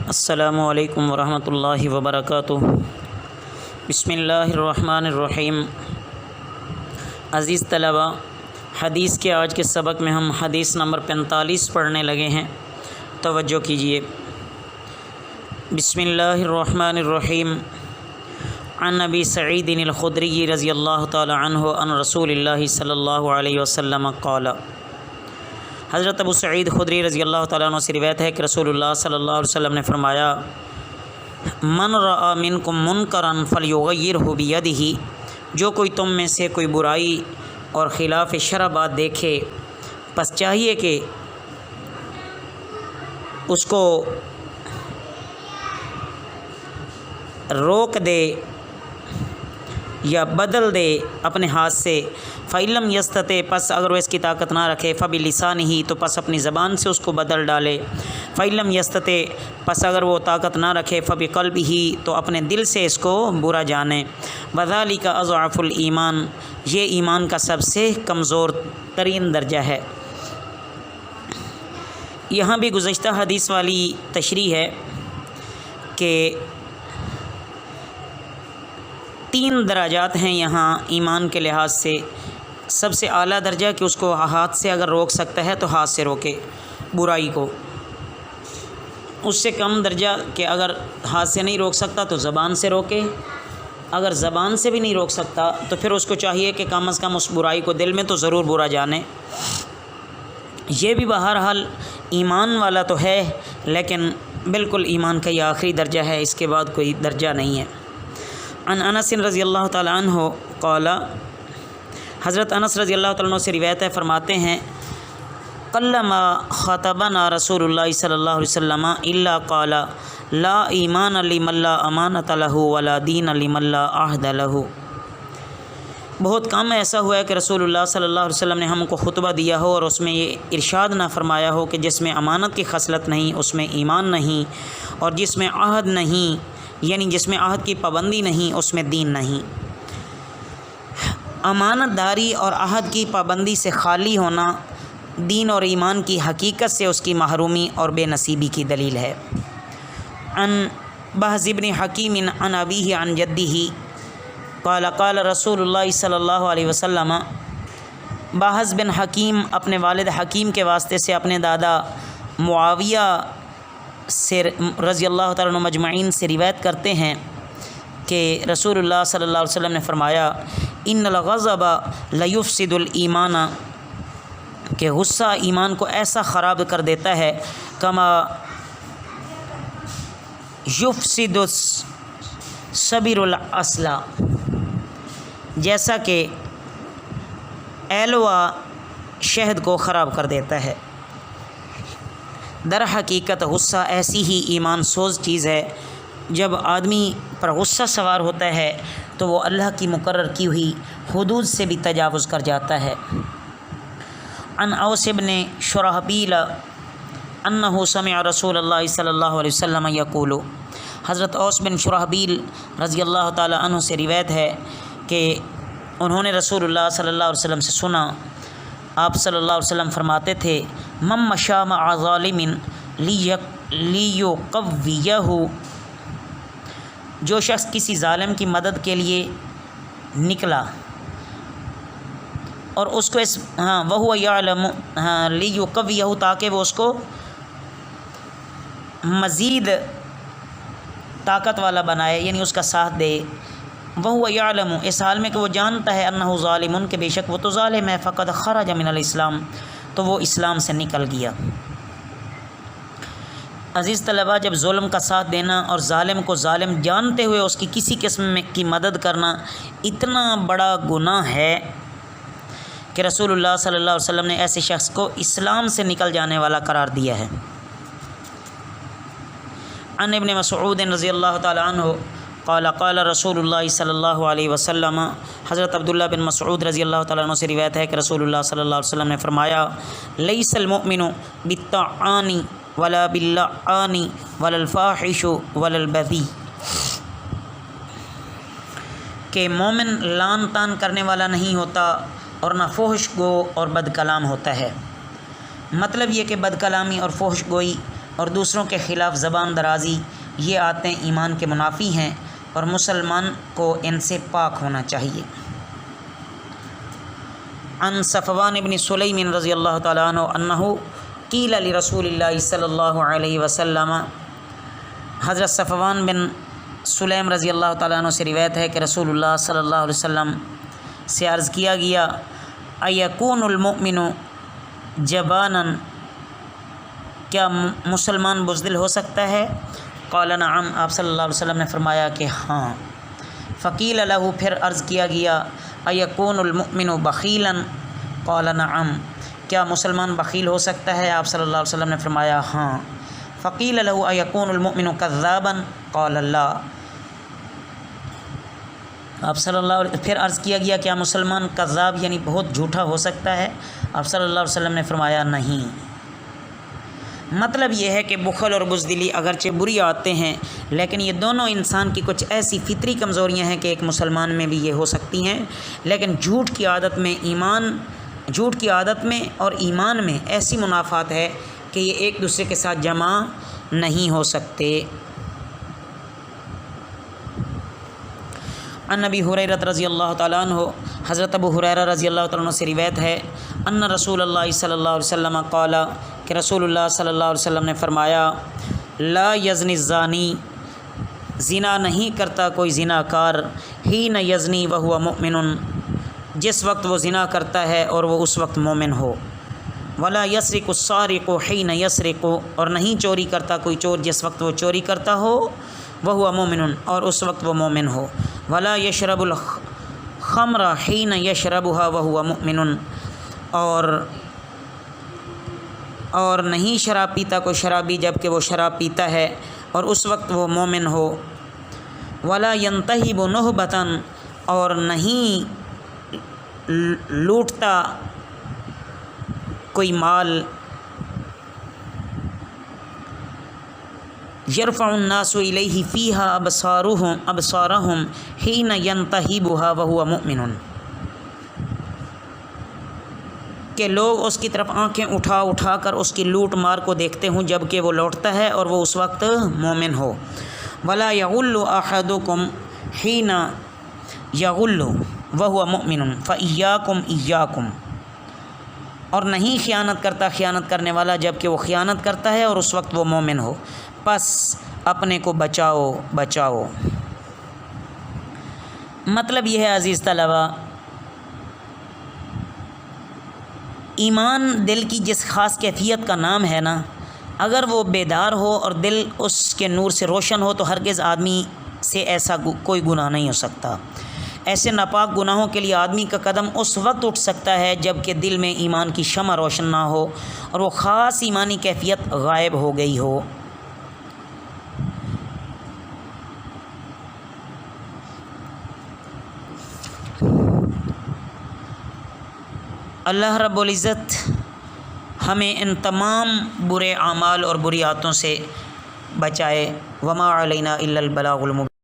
السلام علیکم ورحمۃ اللہ وبرکاتہ۔ بسم اللہ الرحمن الرحیم۔ عزیز طلباء، حدیث کے آج کے سبق میں ہم حدیث نمبر 45 پڑھنے لگے ہیں، توجہ کیجیے۔ بسم اللہ الرحمن الرحیم۔ عن ابی سعید الخدری رضی اللہ تعالی عنہ عن رسول اللہ صلی اللہ علیہ وسلم قال۔ حضرت ابو سعید خدری رضی اللہ تعالیٰ عنہ سے روایت ہے کہ رسول اللہ صلی اللہ علیہ وسلم نے فرمایا، من رأى منکم منکرا فلیغیرہ بیدہ، جو کوئی تم میں سے کوئی برائی اور خلاف شرع بات دیکھے، پس چاہیے کہ اس کو روک دے یا بدل دے اپنے ہاتھ سے۔ فَإِلَّمْ يَسْتَطِعْ، پس اگر وہ اس کی طاقت نہ رکھے، فَبِلِسَانِهِ، تو پس اپنی زبان سے اس کو بدل ڈالے۔ فَإِلَّمْ يَسْتَطِعْ، پس اگر وہ طاقت نہ رکھے، فَبِقَلْبِهِ، تو اپنے دل سے اس کو برا جانے۔ وَذَلِكَ أَضْعَفُ الْإِيمَانِ، یہ ایمان کا سب سے کمزور ترین درجہ ہے۔ یہاں بھی گزشتہ حدیث والی تشریح ہے کہ 3 درجات ہیں یہاں ایمان کے لحاظ سے۔ سب سے اعلیٰ درجہ کہ اس کو ہاتھ سے اگر روک سکتا ہے تو ہاتھ سے روکے برائی کو۔ اس سے کم درجہ کہ اگر ہاتھ سے نہیں روک سکتا تو زبان سے روکے۔ اگر زبان سے بھی نہیں روک سکتا تو پھر اس کو چاہیے کہ کم از کم اس برائی کو دل میں تو ضرور برا جانے۔ یہ بھی بہرحال ایمان والا تو ہے، لیکن بالکل ایمان کا یہ آخری درجہ ہے، اس کے بعد کوئی درجہ نہیں ہے۔ عن انس رضی اللہ تعالی عنہ قال، حضرت انس رضی اللہ تعالیٰ عنہ سے روایت ہے، فرماتے ہیں، قلما خطبنا رسول اللہ صلی اللہ علیہ وسلم الا قال لا ایمان لمن لا امانۃ له ولا دین لمن لا عہد له۔ بہت کم ایسا ہوا ہے کہ رسول اللہ صلی اللہ علیہ وسلم نے ہم کو خطبہ دیا ہو اور اس میں یہ ارشاد نہ فرمایا ہو کہ جس میں امانت کی خصلت نہیں اس میں ایمان نہیں، اور جس میں عہد نہیں یعنی جس میں عہد کی پابندی نہیں اس میں دین نہیں۔ امانت داری اور عہد کی پابندی سے خالی ہونا دین اور ایمان کی حقیقت سے اس کی محرومی اور بے نصیبی کی دلیل ہے۔ عن بہز بن حکیم عن ابیہ عن جدہ قال قال رسول اللہ صلی اللہ علیہ وسلم، بہز بن حکیم اپنے والد حکیم کے واسطے سے اپنے دادا معاویہ سے رضی اللہ تعالیٰ عنہ مجمعین سے روایت کرتے ہیں کہ رسول اللہ صلی اللہ علیہ وسلم نے فرمایا، ان الغضب لیفسد الایمان، کہ غصہ ایمان کو ایسا خراب کر دیتا ہے، کما یفسد الصبر الاصل، جیسا کہ ایلوا شہد کو خراب کر دیتا ہے۔ در حقیقت غصہ ایسی ہی ایمان سوز چیز ہے، جب آدمی پر غصہ سوار ہوتا ہے تو وہ اللہ کی مقرر کی ہوئی حدود سے بھی تجاوز کر جاتا ہے۔ عن اوس بن شرحبیل انہ سمع رسول اللہ صلی اللہ علیہ وسلم یقول، حضرت اوس بن شرحبیل رضی اللہ تعالی عنہ سے روایت ہے کہ انہوں نے رسول اللہ صلی اللہ علیہ وسلم سے سنا، آپ صلی اللہ علیہ وسلم فرماتے تھے، من مشى مع ظالم لیقویہ، جو شخص کسی ظالم کی مدد کے لیے نکلا اور اس کو وہو یعلم لیقویہ، تاکہ وہ اس کو مزید طاقت والا بنائے، یعنی اس کا ساتھ دے۔ وہو یعلم، اس حال میں کہ وہ جانتا ہے، انہ ظالم، کہ بے شک وہ تو ظالم ہے، فقد خرج من الاسلام، تو وہ اسلام سے نکل گیا۔ عزیز طلباء، جب ظلم کا ساتھ دینا اور ظالم کو ظالم جانتے ہوئے اس کی کسی قسم کی مدد کرنا اتنا بڑا گناہ ہے کہ رسول اللہ صلی اللہ علیہ وسلم نے ایسے شخص کو اسلام سے نکل جانے والا قرار دیا ہے۔ عن ابن مسعود رضی اللہ تعالی عنہ قال قال رسول اللہ صلی اللہ علیہ وسلم، حضرت عبداللہ بن مسعود رضی اللہ تعالیٰ عنہ سے روایت ہے کہ رسول اللہ صلی اللہ علیہ وسلم نے فرمایا، لیس المؤمن بالطعان ولا باللعان ولا الفاحش ولا البذی، کہ مومن لان تان کرنے والا نہیں ہوتا اور نہ فحش گو اور بد کلام ہوتا ہے۔ مطلب یہ کہ بد کلامی اور فحش گوئی اور دوسروں کے خلاف زبان درازی، یہ عادتیں ایمان کے منافی ہیں اور مسلمان کو ان سے پاک ہونا چاہیے۔ عن صفوان بن سلیم رضی اللہ تعالیٰ عنہ انہ قیل لرسول اللہ صلی اللہ علیہ وسلم، حضرت صفوان بن سلیم رضی اللہ تعالیٰ عنہ سے روایت ہے کہ رسول اللہ صلی اللہ علیہ وسلم سے عرض کیا گیا، ایکون المؤمن جبانا، کیا مسلمان بزدل ہو سکتا ہے؟ قال نعم، آپ صلی اللہ علیہ وسلم نے فرمایا کہ ہاں۔ فقیل لہ، پھر عرض کیا گیا، ایکون المؤمن بخیلا؟ قال نعم، کیا مسلمان بخیل ہو سکتا ہے؟ آپ صلی اللہ علیہ وسلم نے فرمایا ہاں۔ فقیل لہ ایکون المؤمن کذابا؟ قال لا، آپ صلی اللہ علیہ پھر عرض کیا گیا، کیا مسلمان کذاب یعنی بہت جھوٹا ہو سکتا ہے؟ آپ صلی اللہ علیہ وسلم نے فرمایا نہیں۔ مطلب یہ ہے کہ بخل اور بزدلی اگرچہ بری عادتیں ہیں، لیکن یہ دونوں انسان کی کچھ ایسی فطری کمزوریاں ہیں کہ ایک مسلمان میں بھی یہ ہو سکتی ہیں، لیکن جھوٹ کی عادت میں اور ایمان میں ایسی منافات ہے کہ یہ ایک دوسرے کے ساتھ جمع نہیں ہو سکتے۔ عن ابی ہریرہ رضی اللہ تعالیٰ عنہ، حضرت ابو ہریرہ رضی اللہ تعالیٰ عنہ سے روایت ہے، ان رسول اللہ صلی اللہ علیہ وسلم قال، کہ رسول اللہ صلی اللہ علیہ وسلم نے فرمایا، لا یزنی الزانی، زنا نہیں کرتا کوئی زنا کار، حین یزنی وہو مؤمن، جس وقت وہ زنا کرتا ہے اور وہ اس وقت مومن ہو، ولا یسرق السارق حین یسرق، اور نہیں چوری کرتا کوئی چور جس وقت وہ چوری کرتا ہو، وہو مؤمن، اور اس وقت وہ مومن ہو، ولا یشرب الخمر حین یشربها وہو مؤمن، اور نہیں شراب پیتا کوئی شرابی جب کہ وہ شراب پیتا ہے اور اس وقت وہ مومن ہو، ولا ینتہب نہبۃ، اور نہیں لوٹتا کوئی مال، یرفع الناس الیہ فیہا ابصارہم حین ینتہبھا وہو مؤمن، کہ لوگ اس کی طرف آنکھیں اٹھا کر اس کی لوٹ مار کو دیکھتے ہوں جب کہ وہ لوٹتا ہے اور وہ اس وقت مومن ہو، ولا یغل احدکم حین یغل وہو مؤمن فایاکم ایاکم، اور نہیں خیانت کرنے والا جب کہ وہ خیانت کرتا ہے اور اس وقت وہ مومن ہو، پس اپنے کو بچاؤ۔ مطلب یہ ہے عزیز طلبہ، ایمان دل کی جس خاص کیفیت کا نام ہے نا، اگر وہ بیدار ہو اور دل اس کے نور سے روشن ہو تو ہرگز آدمی سے ایسا کوئی گناہ نہیں ہو سکتا۔ ایسے ناپاک گناہوں کے لیے آدمی کا قدم اس وقت اٹھ سکتا ہے جب کہ دل میں ایمان کی شمع روشن نہ ہو اور وہ خاص ایمانی کیفیت غائب ہو گئی ہو۔ اللہ رب العزت ہمیں ان تمام برے اعمال اور بری عادتوں سے بچائے۔ وما علینا الا البلاغ المبین۔